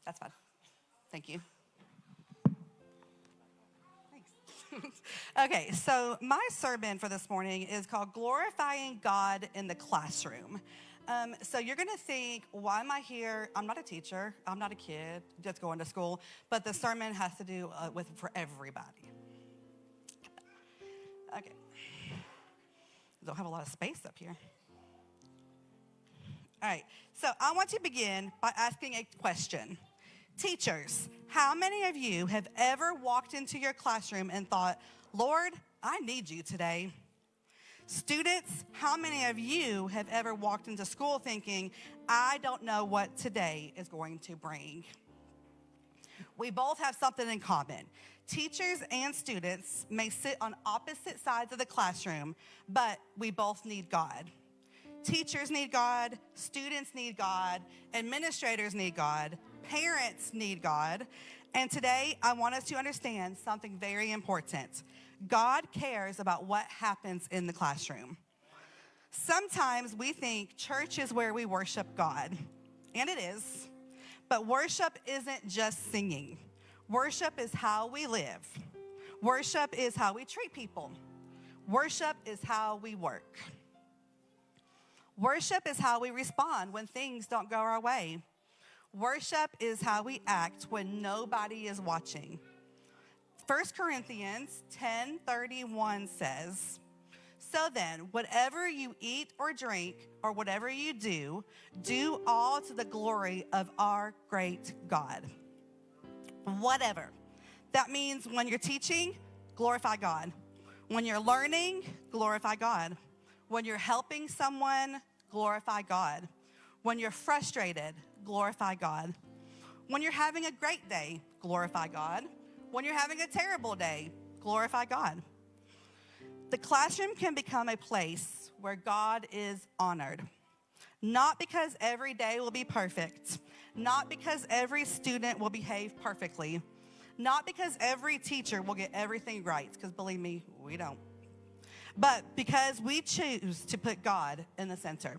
That's fine. Thank you. Thanks. Okay, so my sermon for this morning is called Glorifying God in the Classroom. So you're going to think, why am I here? I'm not a teacher. I'm not a kid just going to school. But the sermon has to do with for everybody. Okay. Don't have a lot of space up here. All right, so I want to begin by asking a question. Teachers, how many of you have ever walked into your classroom and thought, Lord, I need you today? Students, how many of you have ever walked into school thinking, I don't know what today is going to bring? We both have something in common. Teachers and students may sit on opposite sides of the classroom, but we both need God. Teachers need God, students need God, administrators need God, parents need God. And today, I want us to understand something very important. God cares about what happens in the classroom. Sometimes we think church is where we worship God, and it is. But worship isn't just singing. Worship is how we live. Worship is how we treat people. Worship is how we work. Worship is how we respond when things don't go our way. Worship is how we act when nobody is watching. 1 Corinthians 10:31 says, so then, whatever you eat or drink or whatever you do, do all to the glory of our great God. Whatever. That means when you're teaching, glorify God. When you're learning, glorify God. When you're helping someone, glorify God. When you're frustrated, glorify God. When you're having a great day, glorify God. When you're having a terrible day, glorify God. The classroom can become a place where God is honored. Not because every day will be perfect. Not because every student will behave perfectly. Not because every teacher will get everything right, because believe me, we don't. But because we choose to put God in the center.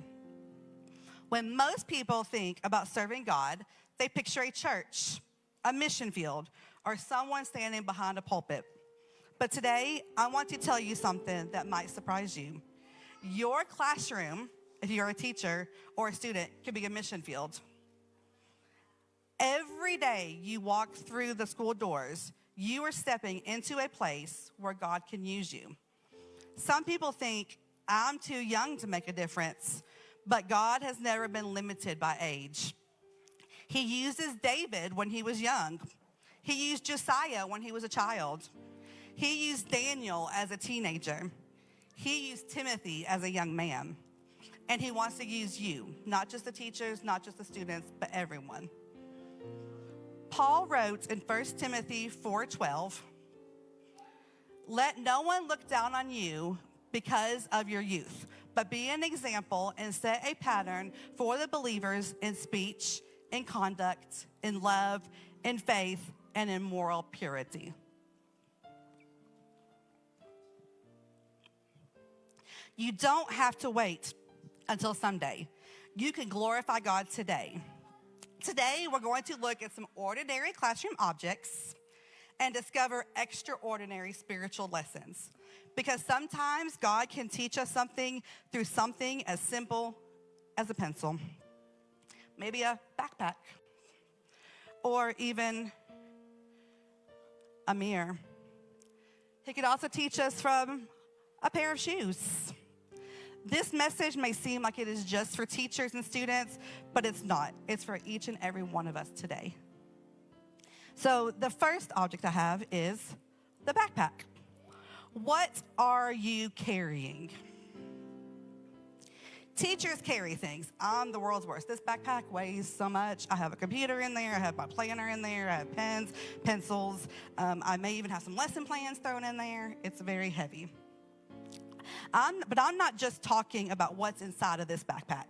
When most people think about serving God, they picture a church, a mission field, or someone standing behind a pulpit. But today, I want to tell you something that might surprise you. Your classroom, if you're a teacher or a student, could be a mission field. Every day you walk through the school doors, you are stepping into a place where God can use you. Some people think, I'm too young to make a difference, but God has never been limited by age. He uses David when he was young. He used Josiah when he was a child. He used Daniel as a teenager. He used Timothy as a young man. And he wants to use you, not just the teachers, not just the students, but everyone. Paul wrote in 1 Timothy 4:12, let no one look down on you because of your youth, but be an example and set a pattern for the believers in speech, in conduct, in love, in faith, and in moral purity. You don't have to wait until someday. You can glorify God today. Today, we're going to look at some ordinary classroom objects and discover extraordinary spiritual lessons. Because sometimes God can teach us something through something as simple as a pencil, maybe a backpack, or even a mirror. He could also teach us from a pair of shoes. This message may seem like it is just for teachers and students, but it's not. It's for each and every one of us today. So the first object I have is the backpack. What are you carrying? Teachers carry things. I'm the world's worst. This backpack weighs so much. I have a computer in there. I have my planner in there. I have pens, pencils. I may even have some lesson plans thrown in there. It's very heavy. But I'm not just talking about what's inside of this backpack.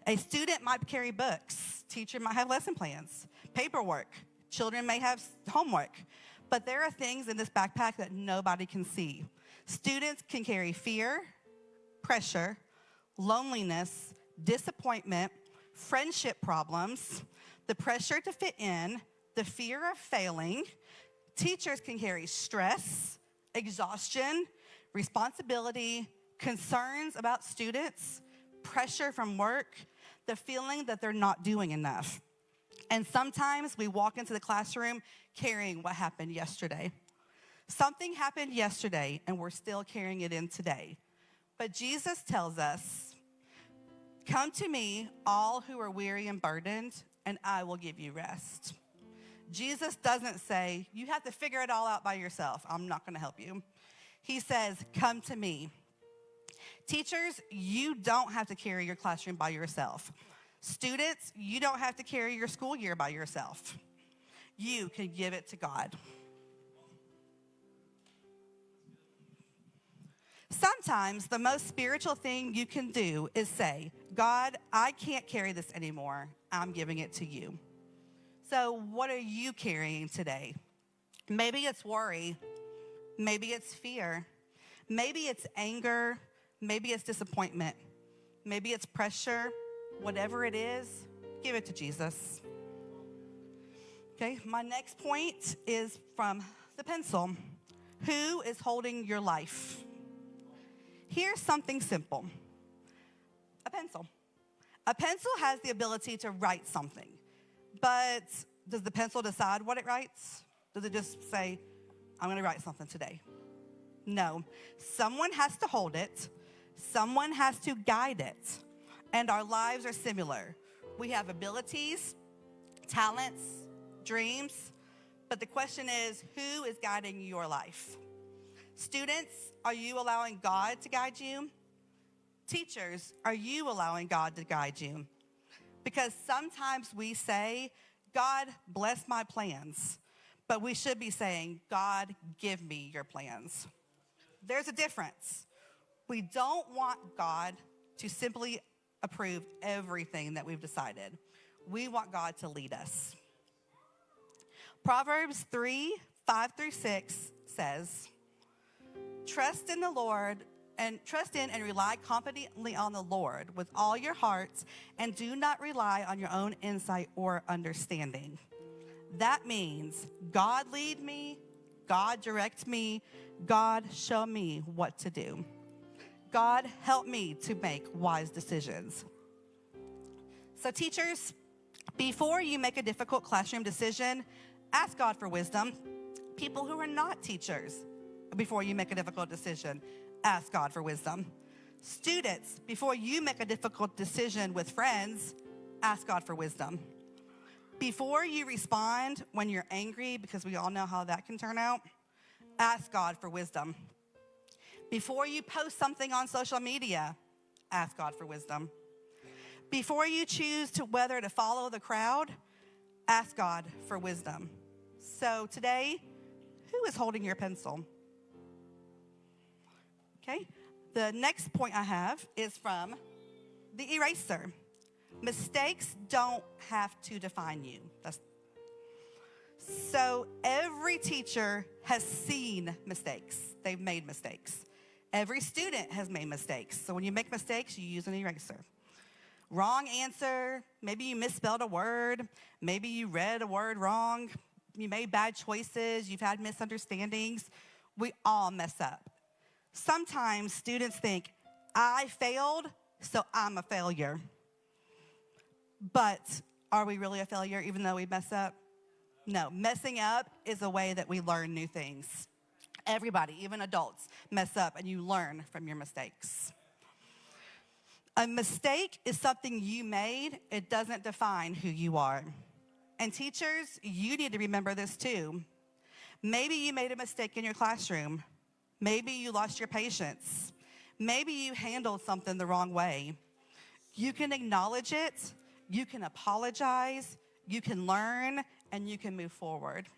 A student might carry books. Teacher might have lesson plans, paperwork. Children may have homework. But there are things in this backpack that nobody can see. Students can carry fear, pressure, loneliness, disappointment, friendship problems, the pressure to fit in, the fear of failing. Teachers can carry stress, exhaustion, responsibility, concerns about students, pressure from work, the feeling that they're not doing enough. And sometimes we walk into the classroom carrying what happened yesterday. Something happened yesterday, and we're still carrying it in today. But Jesus tells us, "Come to me, all who are weary and burdened, and I will give you rest." Jesus doesn't say, you have to figure it all out by yourself. I'm not going to help you. He says, "Come to me." Teachers, you don't have to carry your classroom by yourself. Students, you don't have to carry your school year by yourself. You can give it to God. Sometimes the most spiritual thing you can do is say, "God, I can't carry this anymore. I'm giving it to you." So what are you carrying today? Maybe it's worry. Maybe it's fear. Maybe it's anger. Maybe it's disappointment. Maybe it's pressure. Whatever it is, give it to Jesus. Okay, my next point is from the pencil. Who is holding your life? Here's something simple. A pencil. A pencil has the ability to write something, but does the pencil decide what it writes? Does it just say, "I'm gonna write something today"? No, someone has to hold it. Someone has to guide it. And our lives are similar. We have abilities, talents, dreams, but the question is, who is guiding your life? Students, are you allowing God to guide you? Teachers, are you allowing God to guide you? Because sometimes we say, "God, bless my plans," but we should be saying, "God, give me your plans." There's a difference. We don't want God to simply approve everything that we've decided. We want God to lead us. Proverbs 3:5-6 says, trust in and rely confidently on the Lord with all your heart, and do not rely on your own insight or understanding." That means God lead me, God direct me, God show me what to do. God help me to make wise decisions. So teachers, before you make a difficult classroom decision, ask God for wisdom. People who are not teachers, before you make a difficult decision, ask God for wisdom. Students, before you make a difficult decision with friends, ask God for wisdom. Before you respond when you're angry, because we all know how that can turn out, ask God for wisdom. Before you post something on social media, ask God for wisdom. Before you choose whether to follow the crowd, ask God for wisdom. So today, who is holding your pencil? Okay, the next point I have is from the eraser. Mistakes don't have to define you. So every teacher has seen mistakes. They've made mistakes. Every student has made mistakes. So when you make mistakes, you use an eraser. Wrong answer, maybe you misspelled a word, maybe you read a word wrong, you made bad choices, you've had misunderstandings. We all mess up. Sometimes students think, "I failed, so I'm a failure." But are we really a failure even though we mess up? No, messing up is a way that we learn new things. Everybody, even adults, mess up, and you learn from your mistakes. A mistake is something you made. It doesn't define who you are. And teachers, you need to remember this too. Maybe you made a mistake in your classroom. Maybe you lost your patience. Maybe you handled something the wrong way. You can acknowledge it, you can apologize, you can learn, and you can move forward.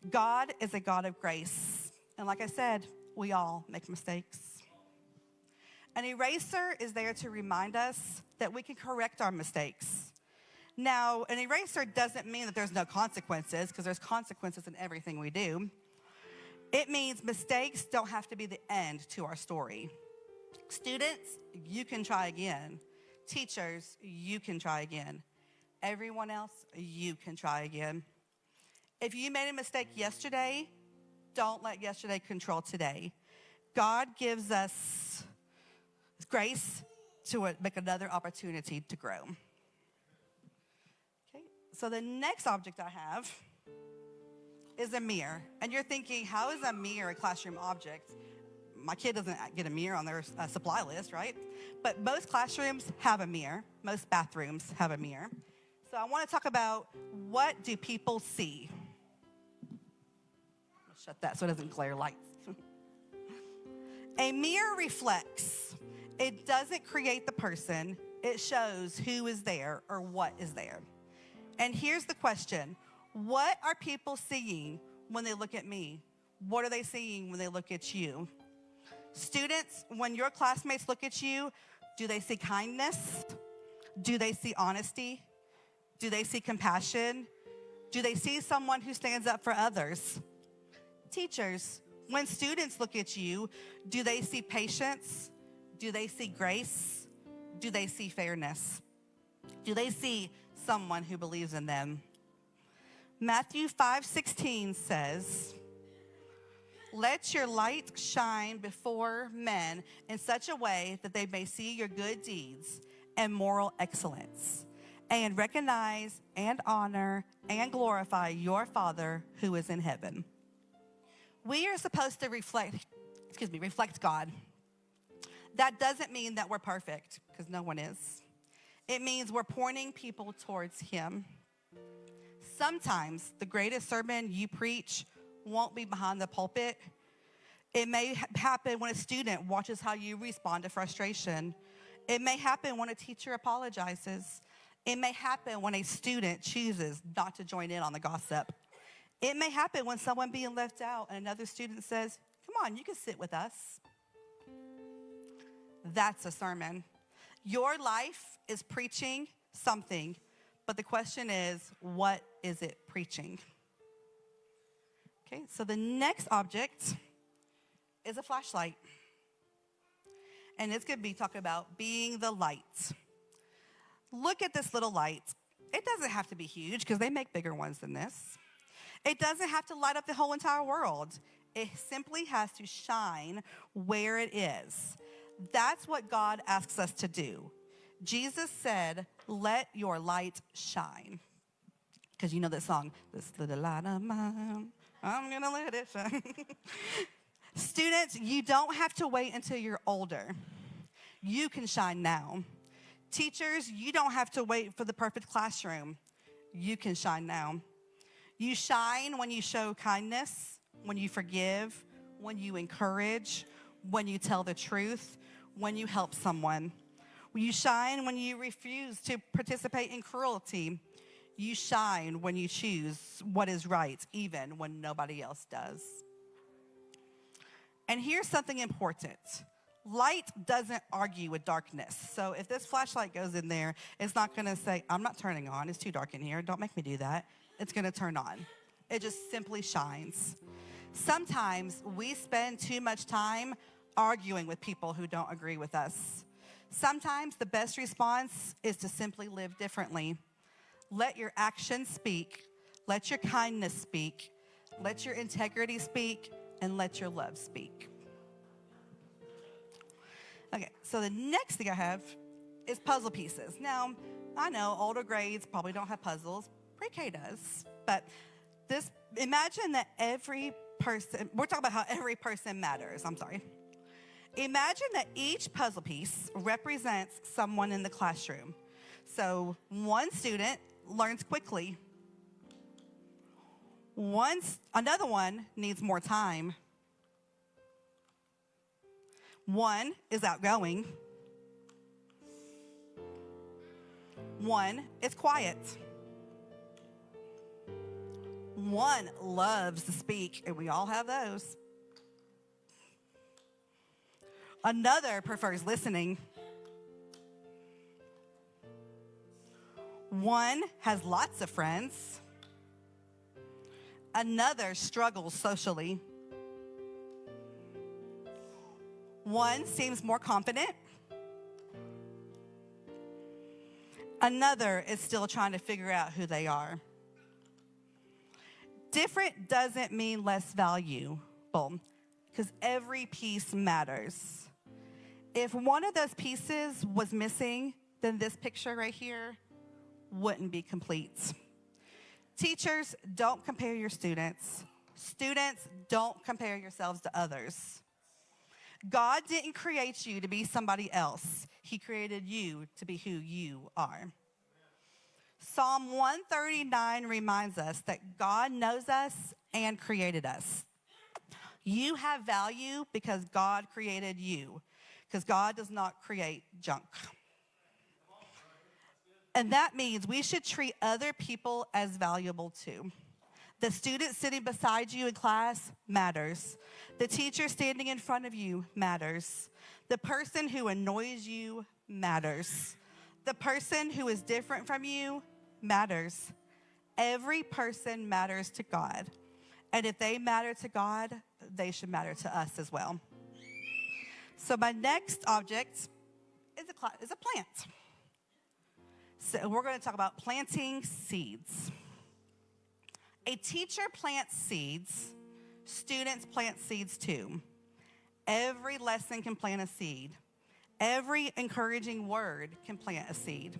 God is a God of grace. And like I said, we all make mistakes. An eraser is there to remind us that we can correct our mistakes. Now, an eraser doesn't mean that there's no consequences, because there's consequences in everything we do. It means mistakes don't have to be the end to our story. Students, you can try again. Teachers, you can try again. Everyone else, you can try again. If you made a mistake yesterday, don't let yesterday control today. God gives us grace to make another opportunity to grow. Okay, so the next object I have is a mirror. And you're thinking, how is a mirror a classroom object? My kid doesn't get a mirror on their supply list, right? But most classrooms have a mirror. Most bathrooms have a mirror. So I want to talk about, what do people see? I'll shut that so it doesn't glare lights. A mirror reflects. It doesn't create the person. It shows who is there or what is there. And here's the question. What are people seeing when they look at me? What are they seeing when they look at you? Students, when your classmates look at you, do they see kindness? Do they see honesty? Do they see compassion? Do they see someone who stands up for others? Teachers, when students look at you, do they see patience? Do they see grace? Do they see fairness? Do they see someone who believes in them? Matthew 5:16 says, "Let your light shine before men in such a way that they may see your good deeds and moral excellence, and recognize and honor and glorify your Father who is in heaven." We are supposed to reflect God. That doesn't mean that we're perfect, because no one is. It means we're pointing people towards Him. Sometimes the greatest sermon you preach won't be behind the pulpit. It may happen when a student watches how you respond to frustration. It may happen when a teacher apologizes. It may happen when a student chooses not to join in on the gossip. It may happen when someone being left out and another student says, "Come on, you can sit with us." That's a sermon. Your life is preaching something, but the question is, what is it preaching? Okay, so the next object is a flashlight. And it's going to be talking about being the light. Look at this little light. It doesn't have to be huge, because they make bigger ones than this. It doesn't have to light up the whole entire world. It simply has to shine where it is. That's what God asks us to do. Jesus said, "Let your light shine." Because you know that song, "This little light of mine, I'm going to let it shine." Students, you don't have to wait until you're older. You can shine now. Teachers, you don't have to wait for the perfect classroom. You can shine now. You shine when you show kindness, when you forgive, when you encourage, when you tell the truth, when you help someone. You shine when you refuse to participate in cruelty. You shine when you choose what is right, even when nobody else does. And here's something important. Light doesn't argue with darkness. So if this flashlight goes in there, it's not going to say, "I'm not turning on. It's too dark in here. Don't make me do that." It's going to turn on. It just simply shines. Sometimes we spend too much time arguing with people who don't agree with us. Sometimes the best response is to simply live differently. Let your actions speak. Let your kindness speak. Let your integrity speak. And let your love speak. Okay, so the next thing I have is puzzle pieces. Now, I know older grades probably don't have puzzles. Pre-K does. But imagine that every person, we're talking about how every person matters. Imagine that each puzzle piece represents someone in the classroom. So one student learns quickly. Another one needs more time. One is outgoing. One is quiet. One loves to speak, and we all have those. Another prefers listening. One has lots of friends. Another struggles socially. One seems more confident. Another is still trying to figure out who they are. Different doesn't mean less valuable, because every piece matters. If one of those pieces was missing, then this picture right here wouldn't be complete. Teachers, don't compare your students. Students, don't compare yourselves to others. God didn't create you to be somebody else. He created you to be who you are. Psalm 139 reminds us that God knows us and created us. You have value because God created you, because God does not create junk. And that means we should treat other people as valuable too. The student sitting beside you in class matters. The teacher standing in front of you matters. The person who annoys you matters. The person who is different from you matters. Every person matters to God. And if they matter to God, they should matter to us as well. So my next object is a plant. So we're going to talk about planting seeds. A teacher plants seeds. Students plant seeds too. Every lesson can plant a seed. Every encouraging word can plant a seed.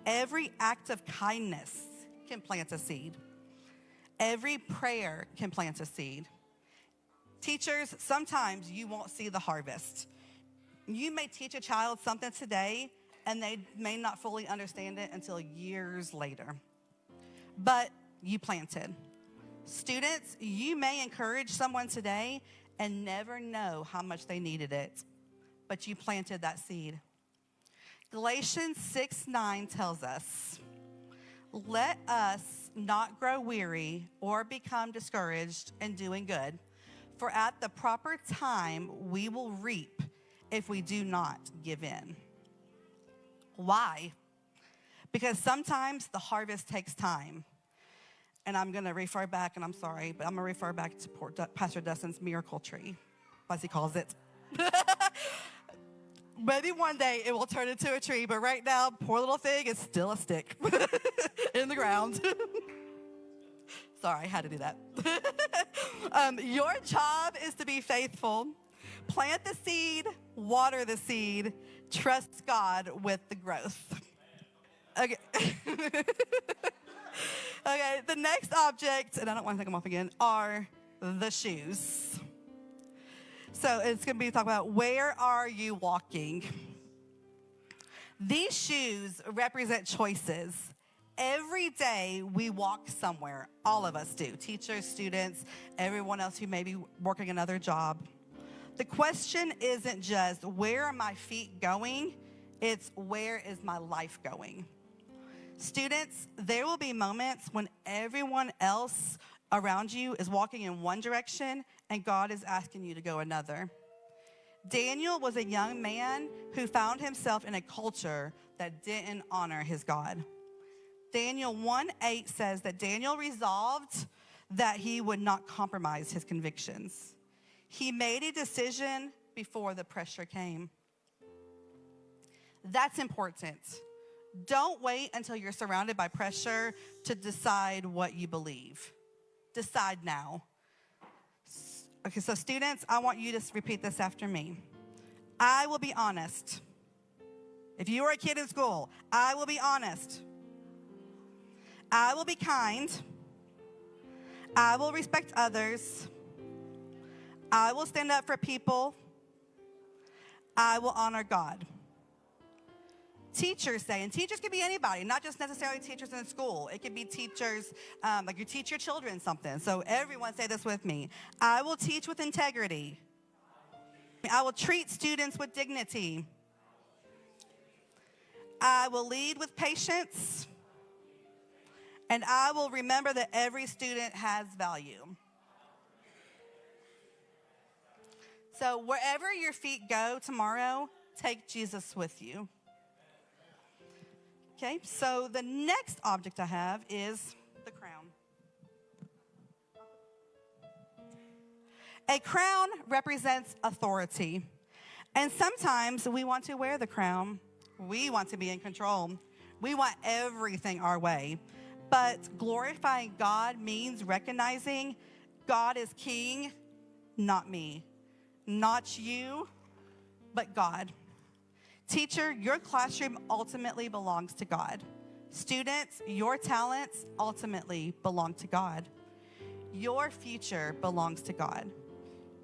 Every act of kindness can plant a seed. Every prayer can plant a seed. Teachers, sometimes you won't see the harvest. You may teach a child something today, and they may not fully understand it until years later. But you planted. Students, you may encourage someone today and never know how much they needed it, but you planted that seed. Galatians 6:9 tells us, let us not grow weary or become discouraged in doing good, for at the proper time we will reap if we do not give in. Why? Because sometimes the harvest takes time. And I'm going to refer back, and I'm sorry, but I'm going to refer back to Pastor Dustin's miracle tree, as he calls it. Maybe one day it will turn into a tree, but right now, poor little thing is still a stick in the ground. Sorry, I had to do that. Your job is to be faithful. Plant the seed, water the seed, trust God with the growth. Okay. Okay, the next object, and I don't want to take them off again, are the shoes. So it's going to be talking about where are you walking? These shoes represent choices. Every day we walk somewhere. All of us do. Teachers, students, everyone else who may be working another job. The question isn't just where are my feet going? It's where is my life going? Students, there will be moments when everyone else around you is walking in one direction and God is asking you to go another. Daniel was a young man who found himself in a culture that didn't honor his God. Daniel 1:8 says that Daniel resolved that he would not compromise his convictions. He made a decision before the pressure came. That's important. Don't wait until you're surrounded by pressure to decide what you believe. Decide now. Okay, so students, I want you to repeat this after me. I will be honest. If you are a kid in school, I will be honest. I will be kind. I will respect others. I will stand up for people. I will honor God. Teachers say, and teachers can be anybody, not just necessarily teachers in school. It could be teachers, like you teach your children something. So everyone say this with me. I will teach with integrity. I will treat students with dignity. I will lead with patience. And I will remember that every student has value. So wherever your feet go tomorrow, take Jesus with you. Okay, so the next object I have is the crown. A crown represents authority. And sometimes we want to wear the crown. We want to be in control. We want everything our way. But glorifying God means recognizing God is king, not me. Not you, but God. Teacher, your classroom ultimately belongs to God. Students, your talents ultimately belong to God. Your future belongs to God.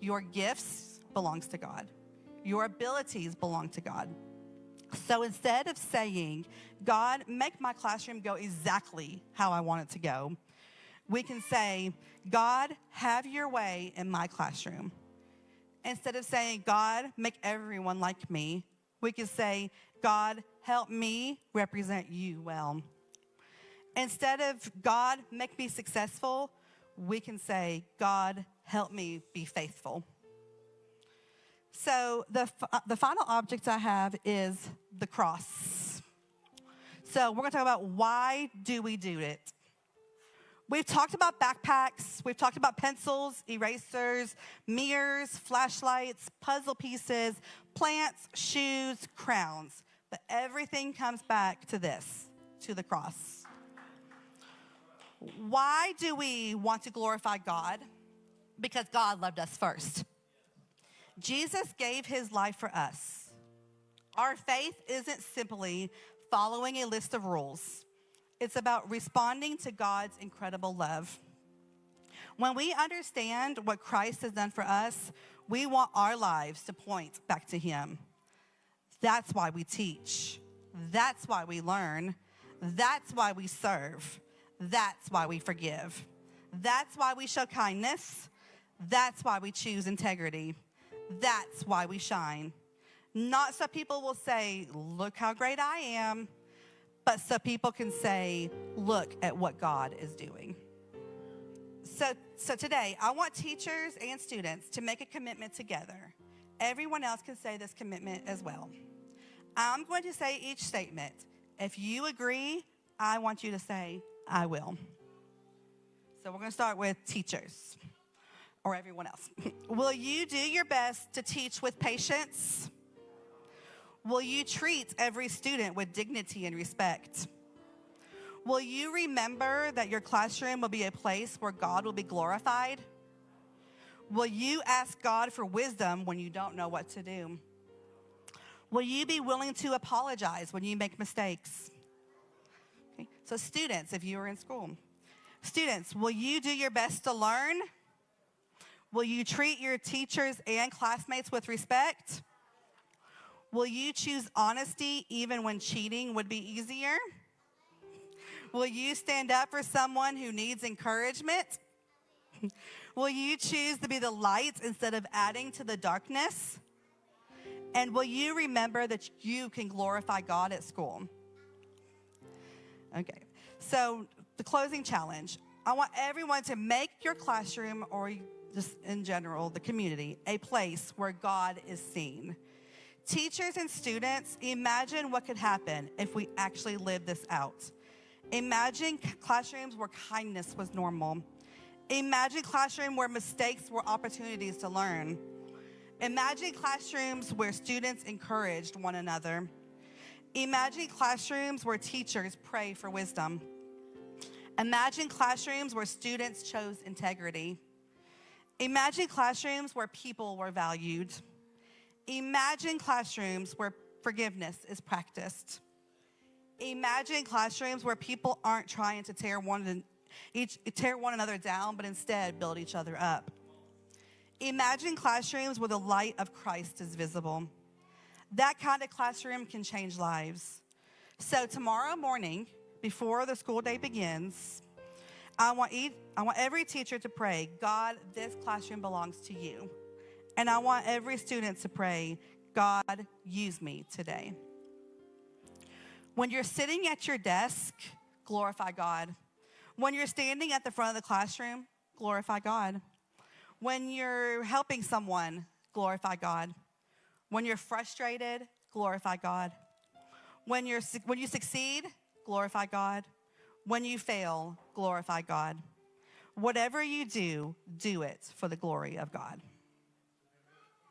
Your gifts belongs to God. Your abilities belong to God. So instead of saying, God, make my classroom go exactly how I want it to go, we can say, God, have your way in my classroom. Instead of saying, God, make everyone like me, we can say, God, help me represent you well. Instead of God, make me successful, we can say, God, help me be faithful. So the final object I have is the cross. So we're going to talk about why do we do it. We've talked about backpacks. We've talked about pencils, erasers, mirrors, flashlights, puzzle pieces, plants, shoes, crowns. But everything comes back to this, to the cross. Why do we want to glorify God? Because God loved us first. Jesus gave his life for us. Our faith isn't simply following a list of rules. It's about responding to God's incredible love. When we understand what Christ has done for us, we want our lives to point back to him. That's why we teach. That's why we learn. That's why we serve. That's why we forgive. That's why we show kindness. That's why we choose integrity. That's why we shine. Not so people will say, look how great I am, but so people can say, look at what God is doing. So today, I want teachers and students to make a commitment together. Everyone else can say this commitment as well. I'm going to say each statement. If you agree, I want you to say, I will. So we're going to start with teachers or everyone else. Will you do your best to teach with patience? Will you treat every student with dignity and respect? Will you remember that your classroom will be a place where God will be glorified? Will you ask God for wisdom when you don't know what to do? Will you be willing to apologize when you make mistakes? Okay. So students, if you are in school, students, will you do your best to learn? Will you treat your teachers and classmates with respect? Will you choose honesty even when cheating would be easier? Will you stand up for someone who needs encouragement? Will you choose to be the light instead of adding to the darkness? And will you remember that you can glorify God at school? Okay, so the closing challenge. I want everyone to make your classroom, or just in general, the community, a place where God is seen. Teachers and students, imagine what could happen if we actually live this out. Imagine classrooms where kindness was normal. Imagine classrooms where mistakes were opportunities to learn. Imagine classrooms where students encouraged one another. Imagine classrooms where teachers pray for wisdom. Imagine classrooms where students chose integrity. Imagine classrooms where people were valued. Imagine classrooms where forgiveness is practiced. Imagine classrooms where people aren't trying to tear one another down, but instead build each other up. Imagine classrooms where the light of Christ is visible. That kind of classroom can change lives. So tomorrow morning, before the school day begins, I want every teacher to pray, God, this classroom belongs to you. And I want every student to pray, God, use me today. When you're sitting at your desk, glorify God. When you're standing at the front of the classroom, glorify God. When you're helping someone, glorify God. When you're frustrated, glorify God. When you succeed, glorify God. When you fail, glorify God. Whatever you do, do it for the glory of God.